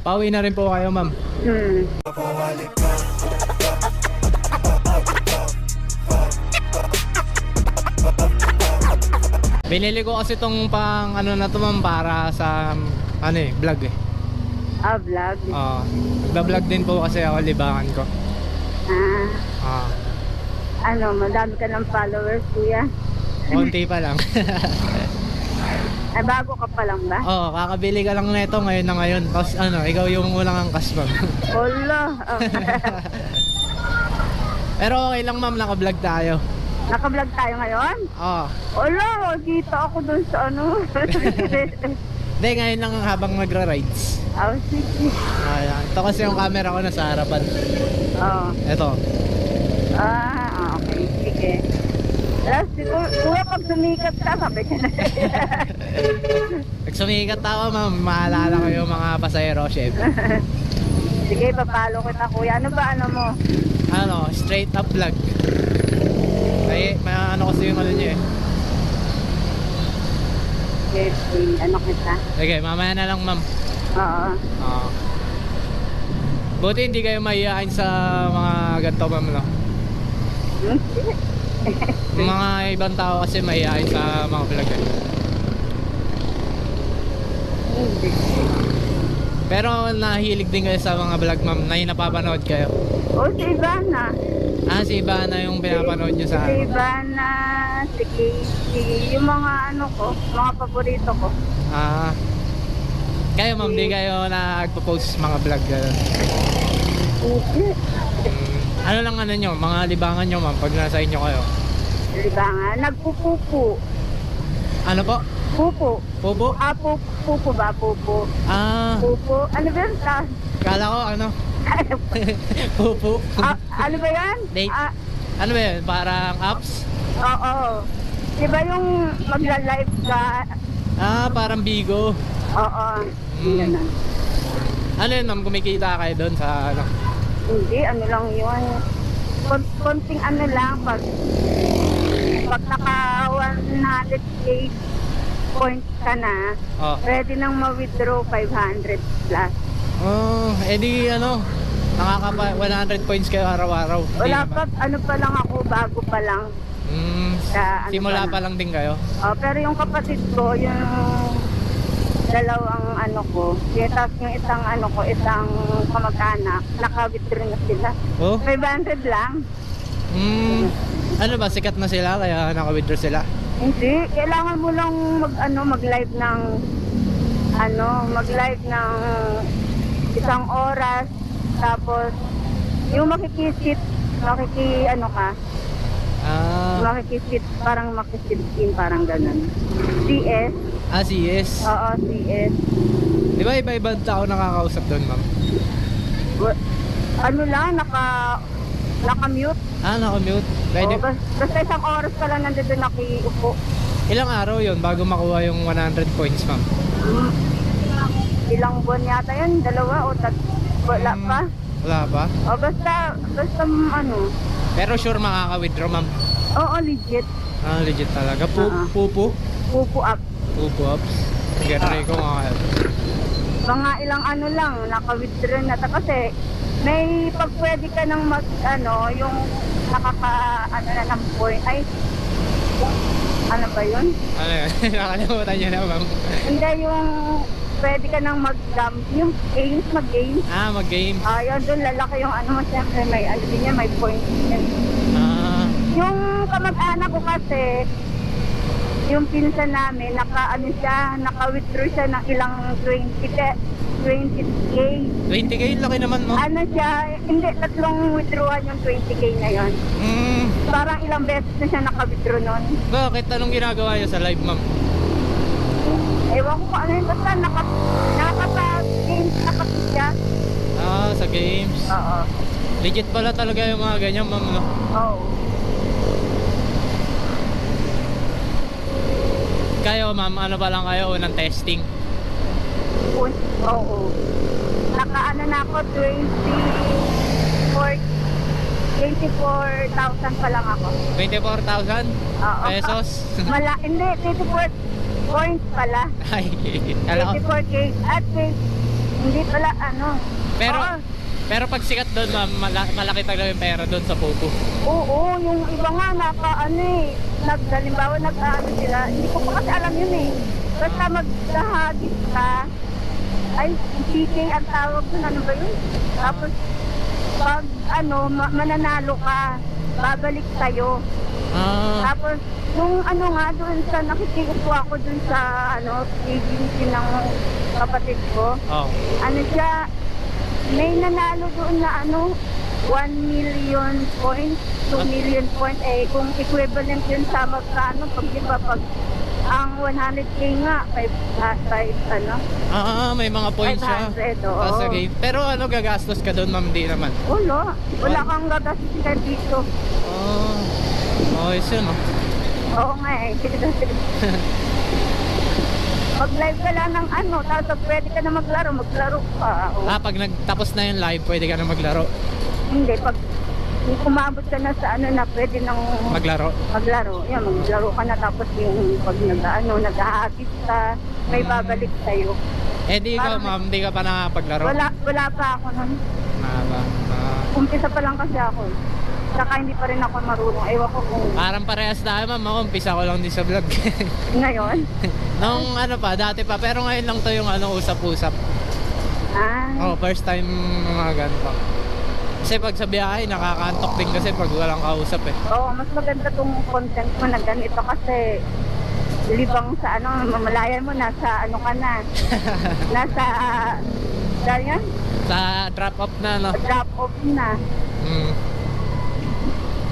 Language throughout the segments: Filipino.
Pauwi na rin po kayo, ma'am. Binili ko kasi itong pang ano na to, ma'am, para sa ano eh, vlog eh. Vlog? Oo. Nagba-vlog din po kasi ako, libangan ko. Madami ka ng followers, kuya? Konti pa lang. Ay, bago ka pa lang ba? Oo, kakabili ka lang nito ngayon na ngayon. Tapos ano, ikaw yung unang angkas, ma'am. Olo! Pero okay lang, ma'am, naka-vlog tayo. Naka-vlog tayo ngayon? Oo. Olo! Kita ako dun sa ano. Hindi, ngayon lang habang nagra-rides. Sige. Ayan. Ito kasi yung camera ko nasa harapan. Oo. Ito. Okay. Sige. Last, kuya, pag sumikat ka, sabi ka na. Pag sumikat ako, ma'am, maalala ko yung mga pasahero, chef. Sige, papalo kita, kuya. Ano ba, ano mo? Ano, straight up vlog. Ay, ano kasi yung ano niya eh. Okay, ano kita? Sige, mamaya na lang, ma'am. Oo. Oo. Buti hindi kayo mahihain sa mga ganito, ma'am, no? Mga ibang tao kasi mahihain sa mga vlog eh. Hindi. Pero nahilig din kayo sa mga vlog, ma'am, na yung napapanood kayo. Si Ivana. Si Ivana yung pinapanood nyo sa Si Ivana, si Casey, yung mga ano ko, mga paborito ko. Kayo, ma'am, di kayo nagpo-post mga vlog gano'n? Hindi. Ano lang ano nyo, mga libangan nyo, ma'am, pag nasa inyo kayo? Libangan, nagpupupo. Ano po? Pupo. Pupo? Pupo ba? Pupo. Pupo. Ano ba yun? Kala ko ano? Pupo. Ano ba yan? Date? Ano ba yun? Parang apps? Oo. Diba yung magla-live ka? Parang Bigo. Oo. Yun na. Ano yun, ma'am? Kumikita kayo doon sa ano? Hindi, ano lang yun. Konting ano lang, pag naka 100k points ka na, pwede nang ma-withdraw 500 plus. Edi ano, nakaka 100 points kayo araw-araw. Wala pa, ano pa lang ako, bago pa lang. Simula pa lang din kayo? Pero yung kapatid ko, yung dalawang ano ko, tapos yung isang ano ko, isang kamag-anak, naka-withdraw na sila. 500 lang. Ano ba, sikat na sila kaya naka-withdraw sila? Hindi, kailangan mo lang mag-live ng mag-live ng isang oras, tapos yung makikisit parang makikisit parang ganun. CS. CS. Oo, CS. Di ba iba-ibang tao nakakausap doon, ma'am? Ano lang, naka-mute. Naka-mute. Basta isang oras ka lang nandun nakiupo. Ilang araw yon bago makuha yung 100 points, ma'am? Ilang buwan yata yan? 2 o 3? Wala pa? Wala pa? Basta ano. Pero sure makaka-withdraw, ma'am? Oo, legit. Legit talaga. Pupo? Pupo up. Pupo ups. Gano'n ko nga. Mga ilang ano lang, naka-withdraw na. Kasi may pag pwede ka nang yung na ng point. Ay, ano ba yun? Ano yun? Nakalimutan nyo na, ma'am. Hindi, yung pwede ka nang yung games, mag-games. Mag-games. Yun, doon lalaki yung ano mo, siyempre may ano din yan, may point din. Yung kamag-anak ko kasi, yung pinsan namin, naka-withdraw siya ng ilang 20k. 20k, laki naman, mo. Ano siya, hindi, 3 withdrawal yung 20k na yun. Parang ilang beses na siya naka-withdraw nun. Bakit? Anong ginagawa niya sa live, ma'am? Ewan ko kung ano yun, basta nakapa-games, siya. Sa games. Oo. Legit pala talaga yung mga ganyan, ma'am, no? Oo. Kayo, ma'am, ano pa lang kayo unang testing? Oo. Naka-ano na ako, 24,000 pa lang ako. 24,000 pesos? Hindi, 24 points pala. Ay, alam ko. 24k at Hindi pala, Pero, Oo. pero pag sikat doon, ma'am, malaki talaga yung pera doon sa Popo. Oo, yung iba nga halimbawa sila, hindi ko pa kasi alam yun eh. Basta maghahagis ka, ay, cheating ang tawag dun, ano ba yun? Tapos, pag mananalo ka, babalik sa'yo. Tapos, yung doon sa nakikita ako dun sa agency ng kapatid ko, siya, may nanalo doon na 1 million points, 2 million points, kung equivalent yun sa magkano, pag ang 100k nga, 5 may mga points siya. 500, oo. Sa game. Pero gagastos ka doon, ma'am? Di naman. Wala kang gagastos ka dito. Okay, yun, no? Oo nga eh. Mag-live ka lang ng tapos pwede ka na maglaro ka. Pag nagtapos na yung live, pwede ka na maglaro. Hindi, pag umabot ka na sa na pwede nang Maglaro. Yan, maglaro ka na tapos yung pag nag-ahagis ka, may babalik sa'yo. Di ka, ma'am, di ka pa nakapaglaro? Wala pa ako nun. Umpisa pa lang kasi ako. Saka hindi pa rin ako marunong. Ewan ko kung... Parang parehas tayo, ma'am. Ako, umpisa ko lang din sa vlog. Ngayon? Nung dati pa. Pero ngayon lang to yung usap-usap. First time mga ganito. Kasi pag sa biyahe, nakakaantok din kasi pag walang kausap eh. Mas maganda tong content mo na ganito kasi libang sa mamalayan mo, nasa ka na. Nasa, yan? Sa drop-off na, no? Drop-off na.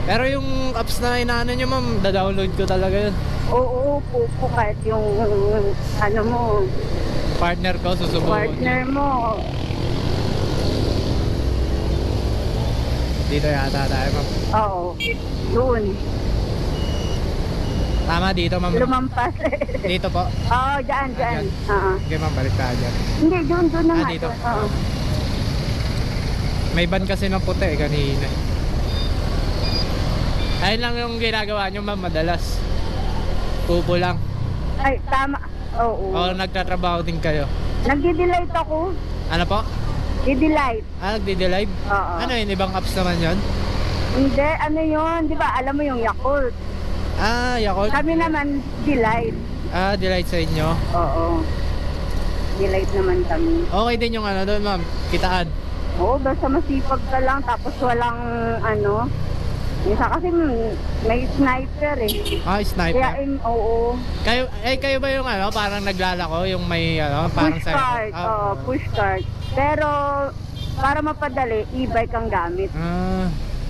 Pero yung apps na inaano nyo, ma'am, da-download ko talaga yun. Oo, po kahit yung mo. Partner ko, susubukan. Partner mo. Dito yata tayo, ma'am. Oo, doon. Tama dito, ma'am. Lumampas. Dito po. Oo, dyan. Okay, ma'am, balik tayo dyan. Hindi, doon na nga. Dito. Oo. May ban kasi ng puti kanina. Ayun lang yung ginagawa nyo, ma'am, madalas. Tubo lang. Ay, tama. Oo. O nagtatrabaho din kayo? Nagdi-delete ako. Ano po? I-delete. Nagdi-delete? Oo. Ano yun? Ibang apps naman yun? Hindi, yun? Di ba, alam mo yung Yakult? Yakult? Kami naman, delete. Delete sa inyo? Oo. Delete naman kami. Okay din yung doon, ma'am? Kitaan? Oo, basta masipag ka lang, tapos walang isa kasi may sniper eh. Sniper? Kaya, oo. Kayo ba yung parang naglalako? Yung may parang Push cart, push cart. Pero, para mapadali, e-bike ang gamit.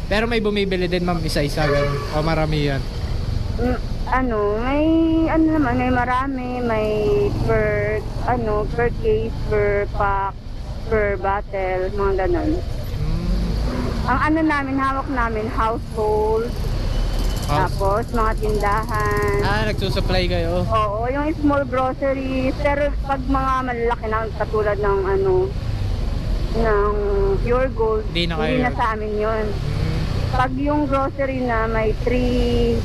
Pero may bumibili din, ma'am, isa-isa ganun? O marami yan? May marami, may per case, per pack, per battle, mga ganun. Ang hawak namin, household, tapos mga tindahan. Nagsusupply kayo? Oo, yung small groceries, pero pag mga malalaki na katulad ng ng Pure Gold, hindi na sa amin yun. Pag yung grocery na may 3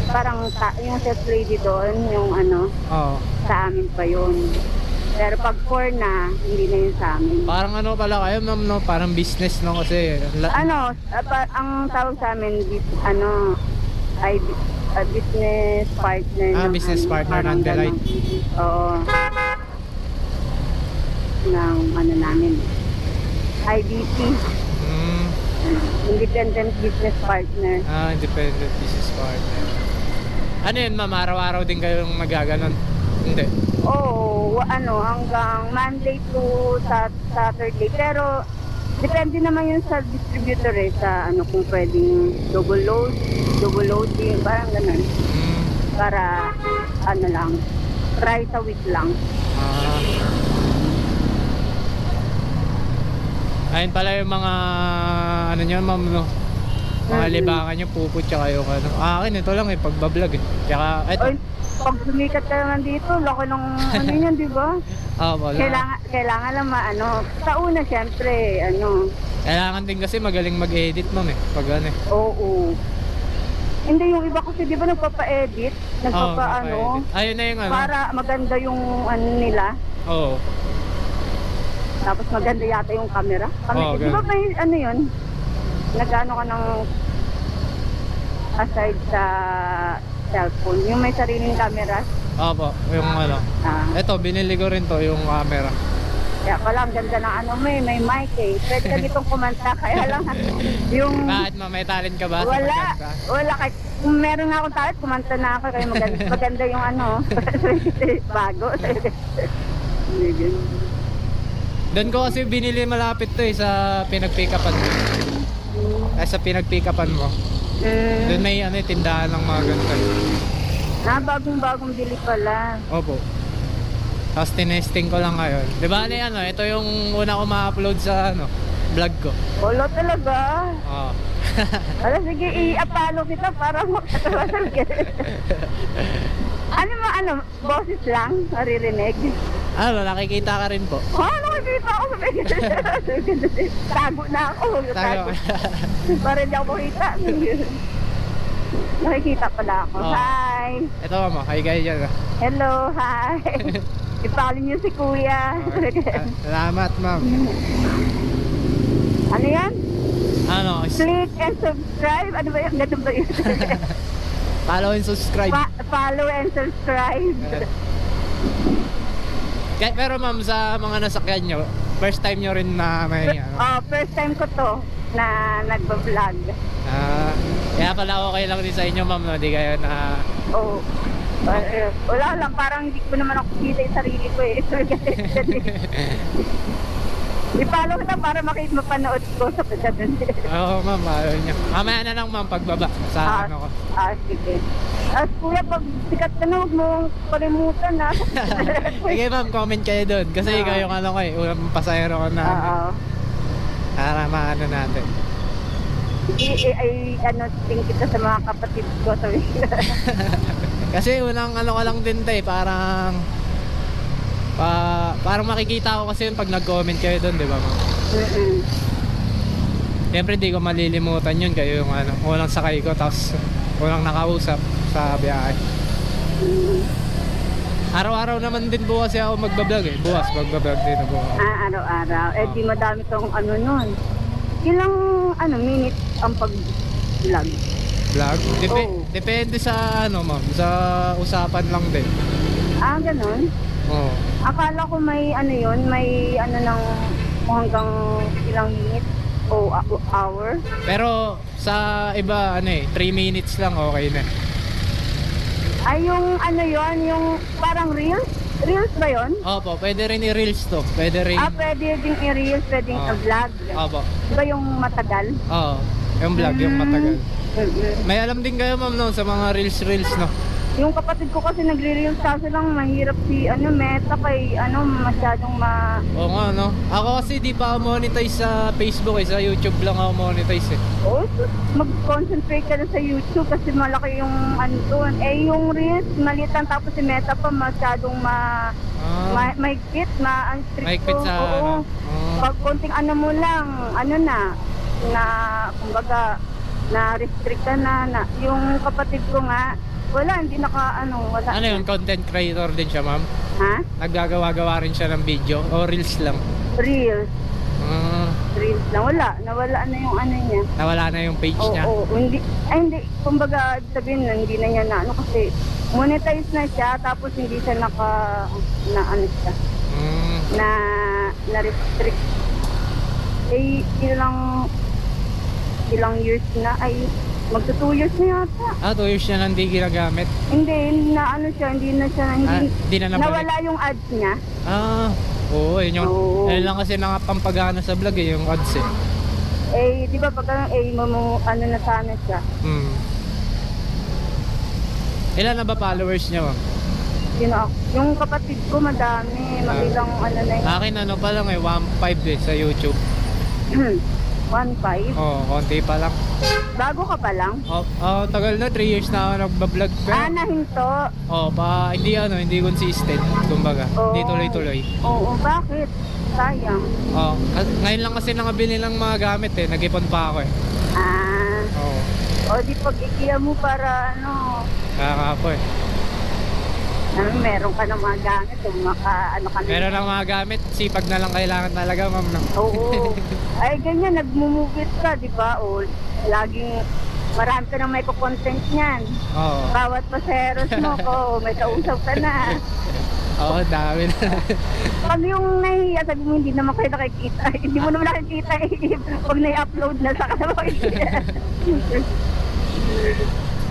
parang yung set lady doon, yung sa amin pa yun. Pero pag 4 na, hindi na yun sa amin. Parang pala kayo, ma'am, no? Parang business, no? Kasi... ang tawag sa amin, ay business partner. Business partner ng Delite. Oo. Ng namin. IBP. Independent Business Partner. Independent Business Partner. Ano yun, ma'am? Araw-araw din kayong magaganon? Hindi. Oo, hanggang Monday to Saturday. Pero, depende naman yun sa distributor sa kung pwedeng double loading, parang ganun. Para, lang, try sa week lang. Ayun pala yung mga, nyo, ma'am, no? Mga libangan nyo, pupo, tsaka yung akin, ito lang pagbablog Tsaka, eto. Pag sumikat ka naman dito, laki ng yan, di ba? Wala. Kailangan lang sa una, syempre, Kailangan din kasi magaling mag-edit, ma'am, pag Oo. Hindi, yung iba kasi, di ba, nagpapa-edit? Ayun na yung para maganda yung nila. Oo. Tapos maganda yata yung camera. Oo, Di ba ganun. may ano yun? Nagano ka ng aside sa cellphone, yung may sariling camera. Opo, yung ano. Ito, binili ko rin to, yung camera. Kaya pala, ang ganda ng ano mo may mic eh. Pwede ka ditong kumanta, kaya lang yung... Bakit may talent ka ba? sa Wala, pagkanta? wala. Kahit kung meron nga akong talent, kumanta na ako. Kaya maganda yung ano, bago. Doon ko kasi binili malapit to sa pinag-pick-upan mo. Sa pinag-pick-upan mo. Doon may tindahan ng mga ganito. Bagong-bagong bili pala. Opo. Tapos tinesting ko lang ngayon. Di ba ito yung una ko ma-upload sa vlog ko. Wala talaga. Oo. Sige, i-apalo kita para makatawasan ka. Boses lang, maririnig. Nakikita ka rin po. Nakikita ako sa tago na ako. Tayo. Para hindi ako makita. Nakikita pala ako. Oh. Hi! Ito mama, hi guys dyan. Hello, hi! Ipalo niyo si kuya. Salamat ma'am. Ano yan? Click and subscribe. Ano ba yan? Ganun ba yun? Follow and subscribe. Follow and subscribe. Pero ma'am, sa mga nasakyan nyo, first time nyo rin na may First time ko to na nagbablog. Kaya pala okay lang din sa inyo ma'am, no? Di kayo na... Wala lang, parang hindi ko naman ako kita yung sarili ko eh. I-follow kita para mapanood ko sa pagdating. Oo ma'am, ayaw nyo. Mamaya na lang ma'am, pagbaba sa ko. Sige. Kuya, pag sikat ka na, huwag mong kalimutan na. Sige ma'am, comment kayo doon. Kasi kayo yung unang pasahero ko na. Para maano natin. Ting kita sa mga kapatid ko. Kasi unang ko lang din parang makikita ko kasi yun pag nag-comment kayo doon, di ba ma'am? Siyempre di ko malilimutan yun, kayo yung unang sakay ko, tapos unang nakausap sa biyahe. Araw-araw naman din po kasi ako magbablog eh. Bukas magbablog din ako. Araw-araw. Di madami tong nun. Ilang minutes ang pag-vlog? Vlog? Depende sa ma'am, sa usapan lang din. Ganun? Oo. Akala ko may may ng hanggang ilang minutes o hour. Pero sa iba 3 minutes lang okay na. Yung yung parang reels? Reels ba yun? Opo, pwede rin i-reels to. Pwede rin. Pwede ding i-reels, pwede i-vlog. Opo. Diba yung matagal? Oo, yung vlog, yung matagal. May alam din kayo ma'am sa mga reels no? Yung kapatid ko kasi nagre-reels kasi lang mahirap si Meta kay masyadong Oo nga no. Ako kasi di pa ako monetize sa Facebook sa YouTube lang ako monetize eh. Mag-concentrate ka na sa YouTube kasi malaki yung doon. Yung reels maliit lang, tapos si Meta pa masyadong mahigpit, mahigpit sa Pag konting mo lang, na kumbaga na-restrict ka na. Yung kapatid ko nga, wala, hindi wala. Yung content creator din siya ma'am? Ha? Naggagawa-gawa rin siya ng video o reels lang? Reels. Reels lang, nawala na yung niya. Nawala na yung page niya? Hindi, kumbaga sabihin na, hindi na niya kasi monetize na siya, tapos hindi siya siya, na-restrict. Ilang years na, magto 2 years na yata. 2 years na hindi ginagamit? Hindi na hindi na nawala yung ads niya. Oo, yun yung yun lang kasi pampagana sa vlog yung ads di ba pag na sana siya. Ilan na ba followers niya ma'am? Yung kapatid ko madami, ilang na yun. Akin pa lang 1.5 sa YouTube. 1.5? Konti pa lang. Bago ka pa lang? Tagal na, 3 years na ako nagbablog. Nahinto? Hindi consistent, kumbaga. Hindi tuloy-tuloy. Bakit? Sayang. Ngayon lang kasi nakabili ng mga gamit nag-ipon pa ako Di pag-ikiya mo para Kaka po Meron ka ng mga gamit, kung ano ka na. Meron lang mga gamit, sipag na lang kailangan talaga, ma'am, no? Oo. Ay, ganyan, nagmumugit ka, di ba? O, laging, marami ka nang may content niyan. Oo. Bawat paseros mo ko, may kausap ka na. Oo, dami na. Pag yung nahihiya, sabi mo, hindi naman kayo nakikita. Hindi mo naman nakikita eh. Pag na-upload na sa kanaway.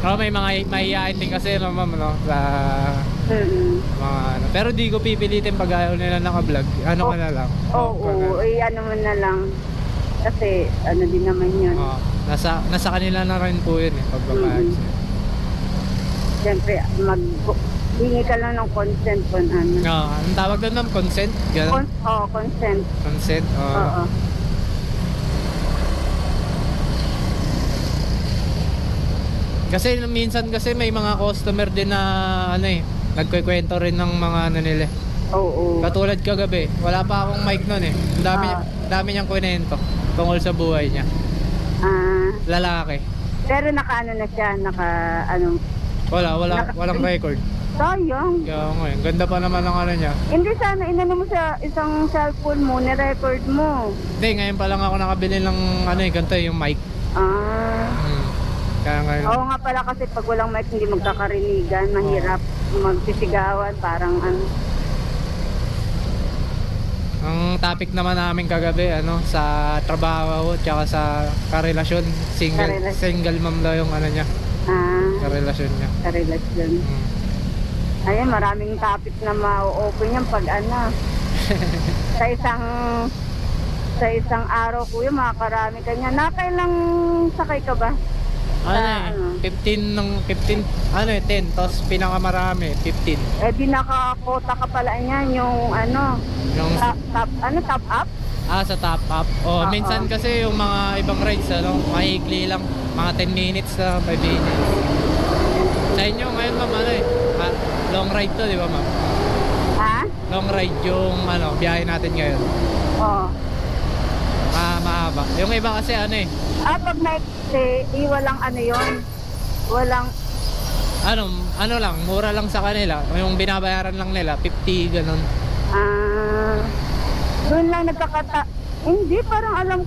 Oo, may mga mahihain din kasi, no, ma'am, no? Sa mga ano. Pero di ko pipilitin pag ayaw nila naka-vlog. Ano ka na lang. Oo, ano mo na lang. Kasi, ano din naman yun. Oo. Nasa kanila na rin po yun, eh, pagpapayag sa'yo. Siyempre, hingi ka lang ng consent kung ano. Oo, ang tawag doon, ma'am, consent? Ganun? Consent. Consent, oo. Oo. Kasi minsan kasi may mga customer din na ano eh, nagkukwento rin ng mga ano nila. Oo. Katulad kagabi, wala pa akong mic noon eh. Ang dami niyang kwento tungkol sa buhay niya. Lalaki. Pero naka-ano na siya, Walang record. Sayang. Kaya nga, ganda pa naman ang ano niya. Hindi sana, inano mo sa isang cellphone mo, ni-record mo. Hindi, ngayon pa lang ako nakabili ng ano eh, ganito yung mic. Kaya ngayon. Oo nga pala kasi pag walang mic hindi magkakarinigan, mahirap magsisigawan, parang ano. Ang topic naman namin kagabi sa trabaho tsaka sa karelasyon. Single mom daw yung ano niya. Karelasyon niya. Karelasyon. Ayun, maraming topic na ma-open yan pag sa isang araw, kuya, makakarami ka niya. Nakailang sakay ka ba? 15 10, tapos pinakamarami 15. Di nakakota ka pala niyan yung Yung top up? sa top up. Minsan kasi yung mga ibang rides mahigli lang, mga 10 minutes na 5 minutes. Sa inyo ngayon, ma'am, long ride to, di ba, ma'am? Ha? Long ride yung biyahe natin ngayon. Oo. Mahaba. Yung iba kasi Pag night-stay, walang yun. Walang... lang, mura lang sa kanila. Yung binabayaran lang nila, 50, ganun. Doon lang Hindi, parang alam ko